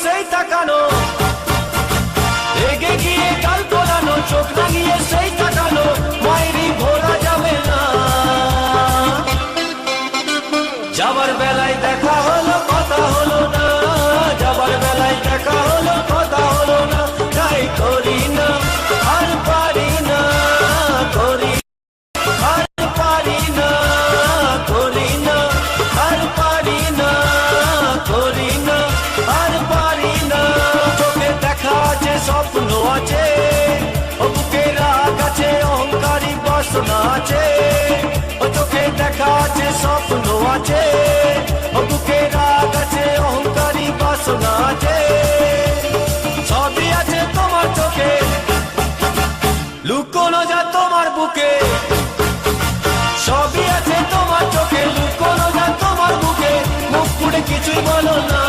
সেই তাকানো, রেগে গিয়ে গাল তোলানো, চোখ রাঙিয়ে সেই তাকানো, মায়েরই ভোলা যাবে না। যাবার বেলায় দেখা হলো কথা হলো না, যাবার বেলায় দেখা হলো কথা হলো না, তাই করি না আর পারি না, করি আর পারি না, করি না আর পারি না, করি না আর পারি না। চোখে দেখা আছে স্বপ্ন আছে, ও বুকে রাগ আছে অহংকারী বাসনা আছে, ও চোখে দেখা আছে স্বপ্ন আছে, ও বুকে রাগ আছে অহংকারী বাসনা আছে। সবই আছে তোমার চোখে, লুকোনো যা তোমার বুকে, সবই আছে তোমার চোখে, লুকোনো যা তোমার বুকে, মুখ পুড়ে কিছুই বলো না।